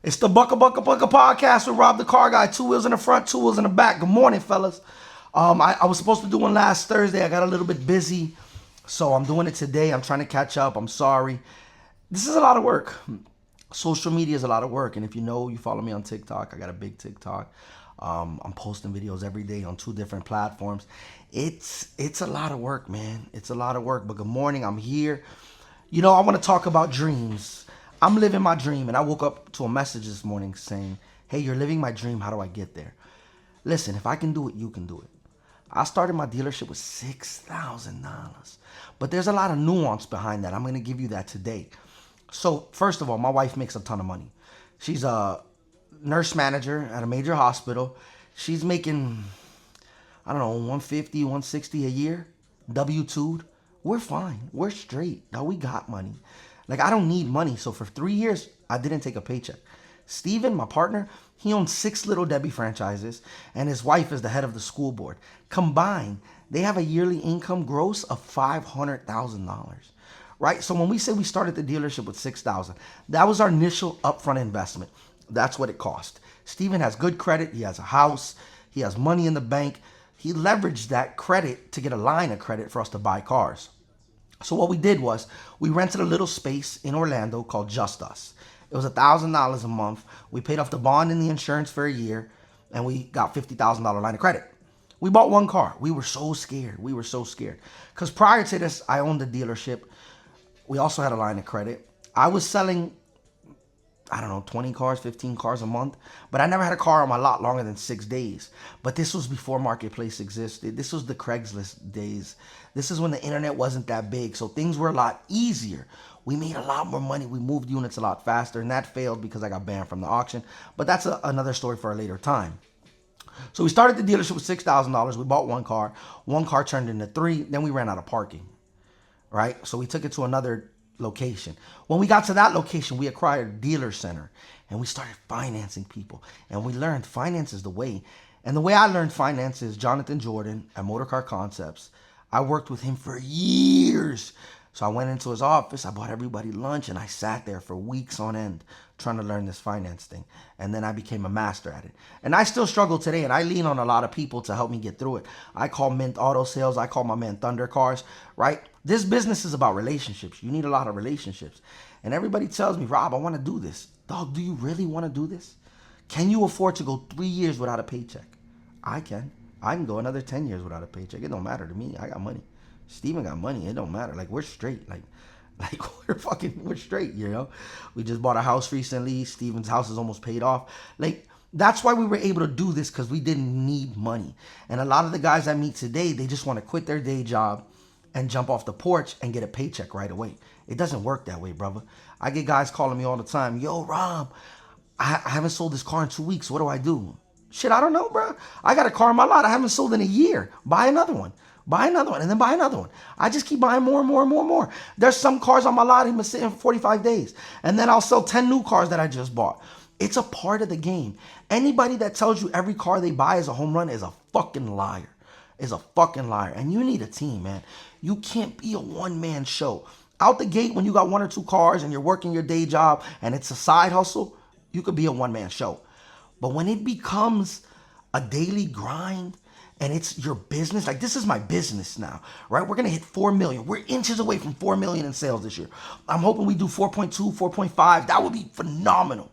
It's the Buca podcast with Rob the Car Guy. 2 wheels in the front, 2 wheels in the back. Good morning, fellas. I was supposed to do one last Thursday. I got a little bit busy, so I'm doing it today. I'm trying to catch up. I'm sorry. This is a lot of work. Social media is a lot of work, and if you know, you follow me on TikTok. I got a big TikTok. I'm posting videos every day on 2 different platforms. It's a lot of work, man. It's a lot of work. But good morning. I'm here. You know, I want to talk about dreams. I'm living my dream, and I woke up to a message this morning saying, hey, you're living my dream. How do I get there? Listen, if I can do it, you can do it. I started my dealership with $6,000. But there's a lot of nuance behind that. I'm going to give you that today. So, first of all, my wife makes a ton of money. She's a nurse manager at a major hospital. She's making, I don't know, 150, 160 a year, W-2'd. We're fine. We're straight. Now we got money. Like, I don't need money. So for 3 years, I didn't take a paycheck. Steven, my partner, he owns 6 Little Debbie franchises, and his wife is the head of the school board. Combined, they have a yearly income gross of $500,000, right? So when we say we started the dealership with $6,000, that was our initial upfront investment. That's what it cost. Steven has good credit. He has a house. He has money in the bank. He leveraged that credit to get a line of credit for us to buy cars. So what we did was we rented a little space in Orlando called Just Us. It was $1,000 a month. We paid off the bond and the insurance for a year, and we got $50,000 line of credit. We bought 1 car. We were so scared. We were so scared. Because prior to this, I owned a dealership. We also had a line of credit. I was selling, I don't know, 20 cars, 15 cars a month. But I never had a car on my lot longer than 6 days. But this was before Marketplace existed. This was the Craigslist days. This is when the internet wasn't that big. So things were a lot easier. We made a lot more money. We moved units a lot faster. And that failed because I got banned from the auction. But that's another story for a later time. So we started the dealership with $6,000. We bought 1 car. 1 car turned into 3. Then we ran out of parking. Right? So we took it to another location. When we got to that location, we acquired a dealer center and we started financing people. And we learned finance is the way. And the way I learned finance is Jonathan Jordan at Motorcar Concepts. I worked with him for years. So I went into his office, I bought everybody lunch, and I sat there for weeks on end trying to learn this finance thing. And then I became a master at it. And I still struggle today, and I lean on a lot of people to help me get through it. I call Mint Auto Sales. I call my man Thunder Cars, right? This business is about relationships. You need a lot of relationships. And everybody tells me, Rob, I want to do this. Dog, do you really want to do this? Can you afford to go 3 years without a paycheck? I can. I can go another 10 years without a paycheck. It don't matter to me. I got money. Steven got money. It don't matter. Like, we're straight. Like we're straight, you know? We just bought a house recently. Steven's house is almost paid off. Like, that's why we were able to do this, because we didn't need money. And a lot of the guys I meet today, they just want to quit their day job and jump off the porch and get a paycheck right away. It doesn't work that way, brother. I get guys calling me all the time. Yo, Rob, I haven't sold this car in 2 weeks. What do I do? Shit, I don't know, bro. I got a car in my lot I haven't sold in a year. Buy another one. Buy another one, and then buy another one. I just keep buying more and more and more and more. There's some cars on my lot even sitting for 45 days. And then I'll sell 10 new cars that I just bought. It's a part of the game. Anybody that tells you every car they buy is a home run is a fucking liar. Is a fucking liar. And you need a team, man. You can't be a one-man show. Out the gate, when you got 1 or 2 cars and you're working your day job and it's a side hustle, you could be a one-man show. But when it becomes a daily grind, and it's your business, like, this is my business now, right? We're going to hit 4 million. We're inches away from 4 million in sales this year. I'm hoping we do 4.2, 4.5. That would be phenomenal.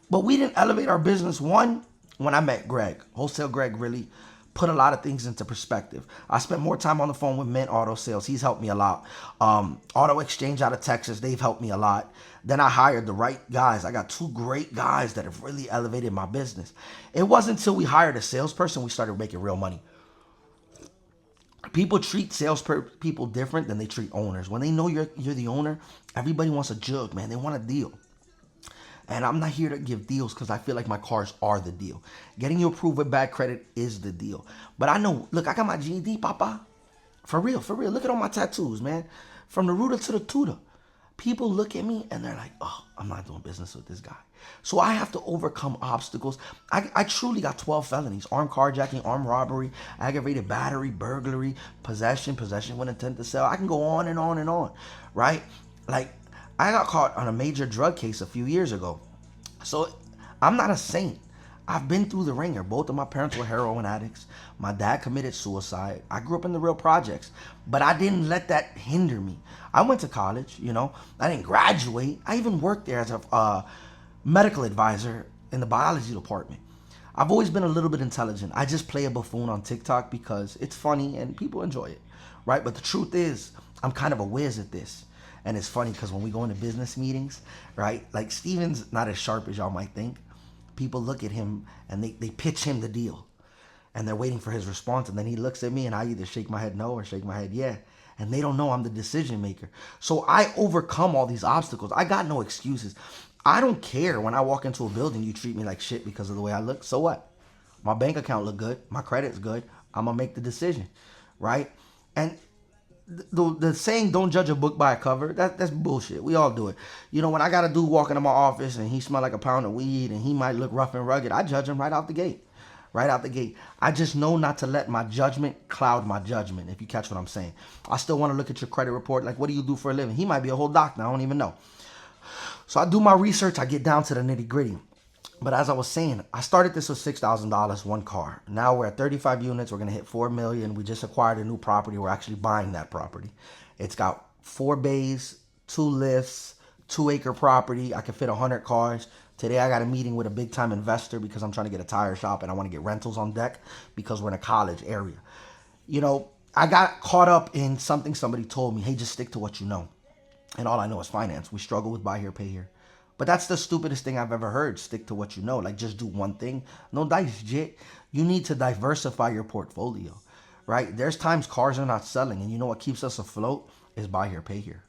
But we didn't elevate our business. One, when I met Greg, Wholesale Greg really put a lot of things into perspective. I spent more time on the phone with Mint Auto Sales. He's helped me a lot. Auto Exchange out of Texas, they've helped me a lot. Then I hired the right guys. I got 2 great guys that have really elevated my business. It wasn't until we hired a salesperson we started making real money. People treat salespeople different than they treat owners. When they know you're the owner, everybody wants a jug, man. They want a deal. And I'm not here to give deals because I feel like my cars are the deal. Getting you approved with bad credit is the deal. But I know, look, I got my GED, papa. For real, for real. Look at all my tattoos, man. From the rooter to the tutor. People look at me and they're like, oh, I'm not doing business with this guy. So I have to overcome obstacles. I truly got 12 felonies: armed carjacking, armed robbery, aggravated battery, burglary, possession with intent to sell. I can go on and on and on, right? Like, I got caught on a major drug case a few years ago. So I'm not a saint. I've been through the ringer. Both of my parents were heroin addicts. My dad committed suicide. I grew up in the real projects, but I didn't let that hinder me. I went to college, you know. I didn't graduate. I even worked there as a medical advisor in the biology department. I've always been a little bit intelligent. I just play a buffoon on TikTok because it's funny and people enjoy it, right? But the truth is, I'm kind of a whiz at this. And it's funny because when we go into business meetings, right, like Steven's not as sharp as y'all might think. People look at him and they pitch him the deal. And they're waiting for his response. And then he looks at me and I either shake my head no or shake my head yeah. And they don't know I'm the decision maker. So I overcome all these obstacles. I got no excuses. I don't care when I walk into a building, you treat me like shit because of the way I look. So what? My bank account look good. My credit's good. I'm going to make the decision, right? And the saying, don't judge a book by a cover, that's bullshit. We all do it. You know, when I got a dude walk into my office and he smell like a pound of weed and he might look rough and rugged, I judge him right out the gate. Right out the gate. I just know not to let my judgment cloud my judgment, if you catch what I'm saying. I still want to look at your credit report. Like, what do you do for a living? He might be a whole doctor. I don't even know. So I do my research. I get down to the nitty gritty. But as I was saying, I started this with $6,000, one car. Now we're at 35 units. We're going to hit 4 million. We just acquired a new property. We're actually buying that property. It's got 4 bays, 2 lifts, 2-acre property. I can fit 100 cars. Today I got a meeting with a big time investor because I'm trying to get a tire shop and I want to get rentals on deck because we're in a college area. You know, I got caught up in something somebody told me, hey, just stick to what you know. And all I know is finance. We struggle with buy here, pay here. But that's the stupidest thing I've ever heard. Stick to what you know. Like, just do one thing. No dice, jit. You need to diversify your portfolio, right? There's times cars are not selling. And you know what keeps us afloat is buy here, pay here.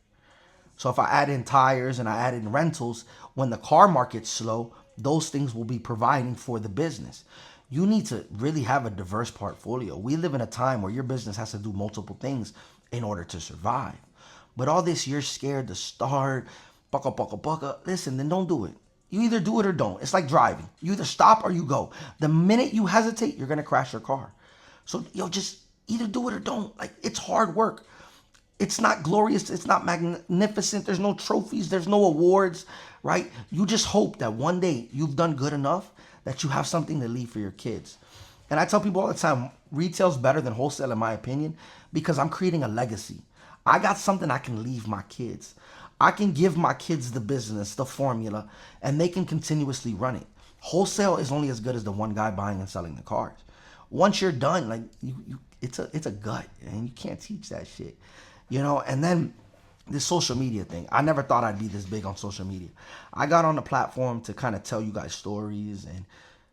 So if I add in tires and I add in rentals, when the car market's slow, those things will be providing for the business. You need to really have a diverse portfolio. We live in a time where your business has to do multiple things in order to survive. But all this, you're scared to start, bucka. Listen, then don't do it. You either do it or don't. It's like driving. You either stop or you go. The minute you hesitate, you're going to crash your car. So, just either do it or don't. Like, it's hard work. It's not glorious. It's not magnificent. There's no trophies. There's no awards, right? You just hope that one day you've done good enough that you have something to leave for your kids. And I tell people all the time, retail's better than wholesale in my opinion because I'm creating a legacy. I got something I can leave my kids. I can give my kids the business, the formula, and they can continuously run it. Wholesale is only as good as the one guy buying and selling the cars. Once you're done, like it's a gut, and you can't teach that shit. You know, and then this social media thing. I never thought I'd be this big on social media. I got on the platform to kind of tell you guys stories and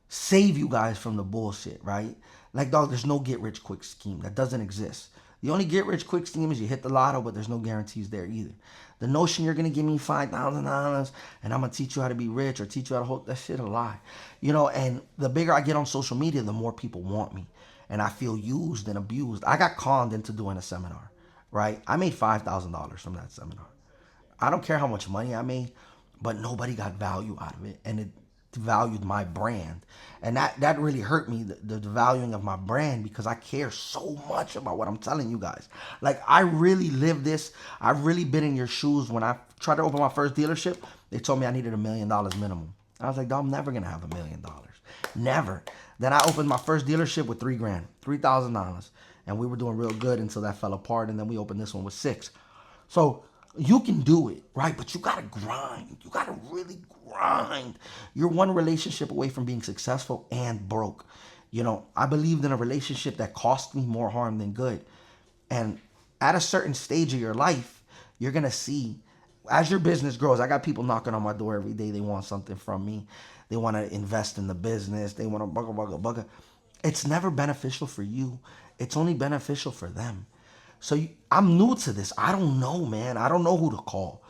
save you guys from the bullshit, right? Like, dog, there's no get rich quick scheme. That doesn't exist. The only get rich quick scheme is you hit the lotto, but there's no guarantees there either. The notion you're going to give me $5,000 and I'm going to teach you how to be rich or teach you how to hold, that shit a lie. You know, and the bigger I get on social media, the more people want me. And I feel used and abused. I got conned into doing a seminar, right? I made $5,000 from that seminar. I don't care how much money I made, but nobody got value out of it. And it valued my brand. And that really hurt me, the valuing of my brand, because I care so much about what I'm telling you guys. Like, I really live this. I've really been in your shoes. When I tried to open my first dealership, they told me I needed $1 million minimum. I was like, I'm never going to have $1 million. Never. Then I opened my first dealership with $3,000, $3,000. And we were doing real good until that fell apart. And then we opened this one with $6,000. So you can do it, right? But you got to grind. You got to really grind. You're one relationship away from being successful and broke. You know, I believed in a relationship that cost me more harm than good. And at a certain stage of your life, you're going to see, as your business grows, I got people knocking on my door every day. They want something from me. They want to invest in the business. They want to bugga. It's never beneficial for you. It's only beneficial for them. So I'm new to this. I don't know, man. I don't know who to call.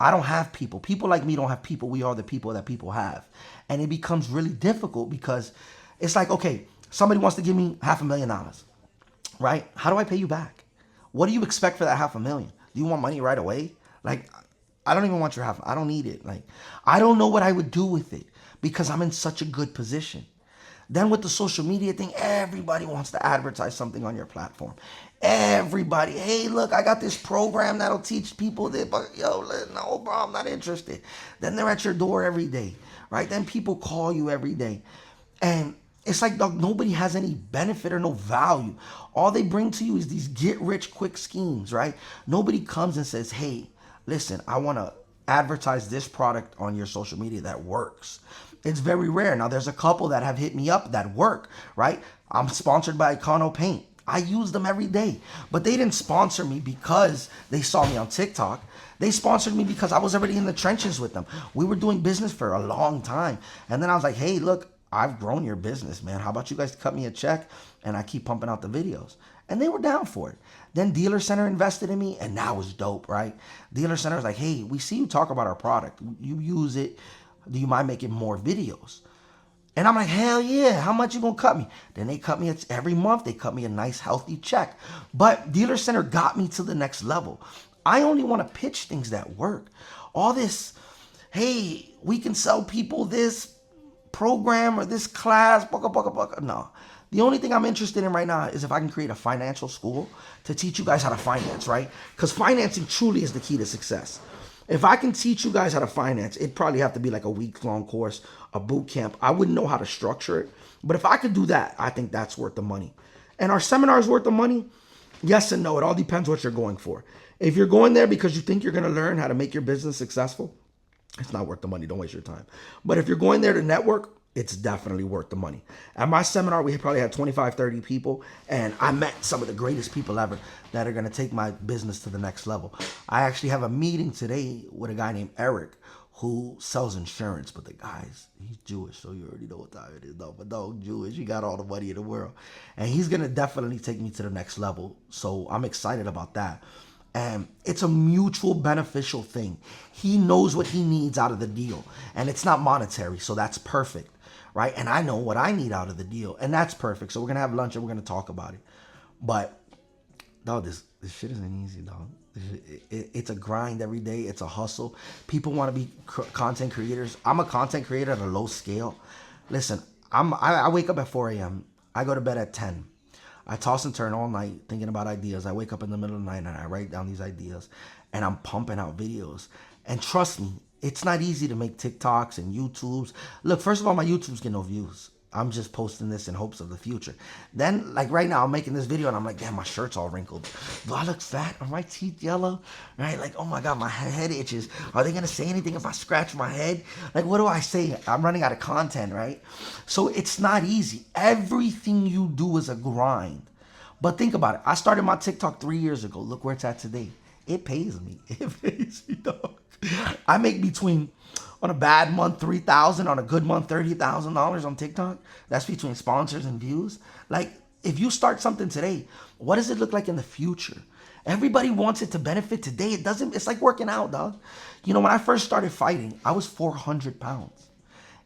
I don't have people. People like me don't have people. We are the people that people have. And it becomes really difficult because it's like, okay, somebody wants to give me $500,000, right? How do I pay you back? What do you expect for that $500,000? Do you want money right away? Like, I don't even want your I don't need it. Like, I don't know what I would do with it because I'm in such a good position. Then with the social media thing, everybody wants to advertise something on your platform. Everybody, hey, look, I got this program that'll teach people this, but yo, no, bro, I'm not interested. Then they're at your door every day, right? Then people call you every day. And it's like, dog, nobody has any benefit or no value. All they bring to you is these get rich quick schemes, right? Nobody comes and says, hey, listen, I want to advertise this product on your social media that works. It's very rare. Now, there's a couple that have hit me up that work, right? I'm sponsored by Econo Paint. I use them every day, but they didn't sponsor me because they saw me on TikTok. They sponsored me because I was already in the trenches with them. We were doing business for a long time. And then I was like, hey, look, I've grown your business, man. How about you guys cut me a check and I keep pumping out the videos? And they were down for it. Then Dealer Center invested in me, and that was dope, right? Dealer Center was like, hey, we see you talk about our product. You use it. Do you mind making more videos? And I'm like, hell yeah, how much you gonna cut me? Then they cut me, every month they cut me a nice healthy check. But Dealer Center got me to the next level. I only wanna pitch things that work. All this, hey, we can sell people this program or this class, no. The only thing I'm interested in right now is if I can create a financial school to teach you guys how to finance, right? Because financing truly is the key to success. If I can teach you guys how to finance, it'd probably have to be like a week-long course, a boot camp. I wouldn't know how to structure it. But if I could do that, I think that's worth the money. And our seminar is worth the money? Yes and no. It all depends what you're going for. If you're going there because you think you're going to learn how to make your business successful, it's not worth the money. Don't waste your time. But if you're going there to network, it's definitely worth the money. At my seminar, we probably had 25, 30 people, and I met some of the greatest people ever that are going to take my business to the next level. I actually have a meeting today with a guy named Eric who sells insurance, but the guy's, he's Jewish, so you already know what time it is, though. But no, Jewish, he got all the money in the world. And he's going to definitely take me to the next level, so I'm excited about that. And it's a mutual beneficial thing. He knows what he needs out of the deal, and it's not monetary, so that's perfect. Right? And I know what I need out of the deal, and that's perfect. So we're going to have lunch and we're going to talk about it. But, dog, this shit isn't easy, dog. It's a grind every day. It's a hustle. People want to be content creators. I'm a content creator at a low scale. Listen, I wake up at 4 a.m. I go to bed at 10. I toss and turn all night thinking about ideas. I wake up in the middle of the night and I write down these ideas, and I'm pumping out videos. And trust me, it's not easy to make TikToks and YouTubes. Look, first of all, my YouTube's get no views. I'm just posting this in hopes of the future. Then, like right now, I'm making this video and I'm like, damn, my shirt's all wrinkled. Do I look fat? Are my teeth yellow? Right? Like, oh my God, my head itches. Are they going to say anything if I scratch my head? Like, what do I say? I'm running out of content, right? So it's not easy. Everything you do is a grind. But think about it. I started my TikTok 3 years ago. Look where it's at today. It pays me. It pays me, dog. I make between, on a bad month, $3,000, on a good month, $30,000 on TikTok. That's between sponsors and views. Like, if you start something today, what does it look like in the future? Everybody wants it to benefit today. It doesn't. It's like working out, dog. You know, when I first started fighting, I was 400 pounds.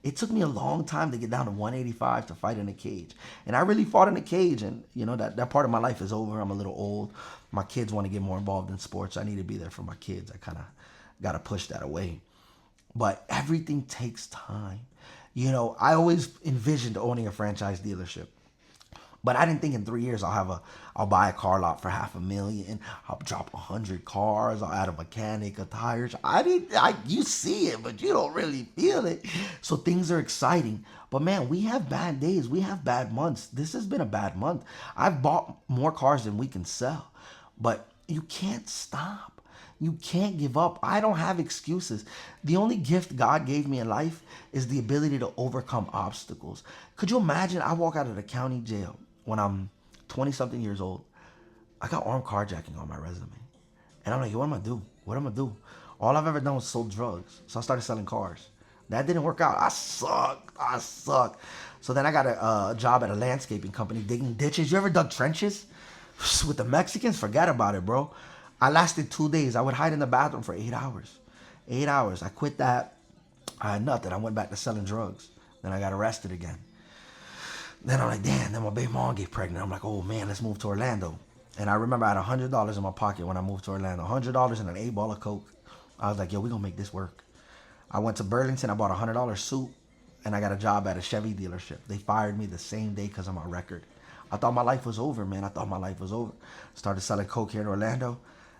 It took me a long time to get down to 185 to fight in a cage. And I really fought in a cage. And, you know, that part of my life is over. I'm a little old. My kids want to get more involved in sports. I need to be there for my kids. I kind of got to push that away. But everything takes time. You know, I always envisioned owning a franchise dealership. But I didn't think in 3 years I'll buy a car lot for $500,000. I'll drop 100 cars. I'll add a mechanic, a tire. You see it, but you don't really feel it. So things are exciting. But man, we have bad days. We have bad months. This has been a bad month. I've bought more cars than we can sell. But you can't stop. You can't give up. I don't have excuses. The only gift God gave me in life is the ability to overcome obstacles. Could you imagine I walk out of the county jail when I'm 20-something years old? I got armed carjacking on my resume. And I'm like, what am I going to do? What am I going to do? All I've ever done was sold drugs. So I started selling cars. That didn't work out. I suck. So then I got a job at a landscaping company digging ditches. You ever dug trenches? With the Mexicans? Forget about it, bro. I lasted 2 days. I would hide in the bathroom for 8 hours. 8 hours. I quit that. I had nothing. I went back to selling drugs. Then I got arrested again. Then I'm like, damn. Then my baby mom get pregnant. I'm like, oh man, let's move to Orlando. And I remember I had $100 in my pocket when I moved to Orlando. $100 and an 8-ball of Coke. I was like, yo, we're going to make this work. I went to Burlington. I bought a $100 suit. And I got a job at a Chevy dealership. They fired me the same day because of my record. I thought my life was over, man. I thought my life was over. Started selling Coke here in Orlando.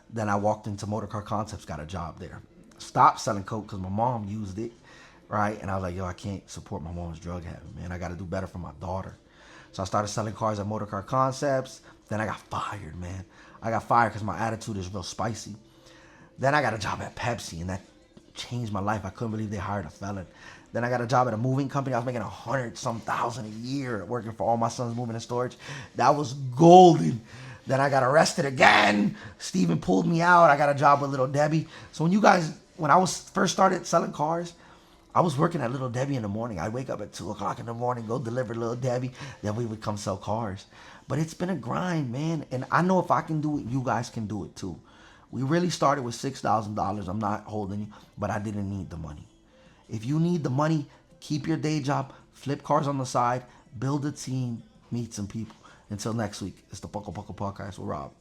Then I walked into Motor Car Concepts, got a job there. Stopped selling Coke because my mom used it. right? And I was like, yo, I can't support my mom's drug habit, man. I got to do better for my daughter. So I started selling cars at Motor Car Concepts. Then I got fired, man. I got fired because my attitude is real spicy. Then I got a job at Pepsi, and that changed my life. I couldn't believe they hired a felon. Then I got a job at a moving company. I was making 100-some thousand a year working for all my sons moving and storage. That was golden. Then I got arrested again. Steven pulled me out. I got a job with Little Debbie. So when I was first started selling cars, I was working at Little Debbie in the morning. I'd wake up at 2 o'clock in the morning, go deliver Little Debbie. Then we would come sell cars. But it's been a grind, man. And I know if I can do it, you guys can do it too. We really started with $6,000. I'm not holding you, but I didn't need the money. If you need the money, keep your day job, flip cars on the side, build a team, meet some people. Until next week, it's the Buca Podcast with Rob.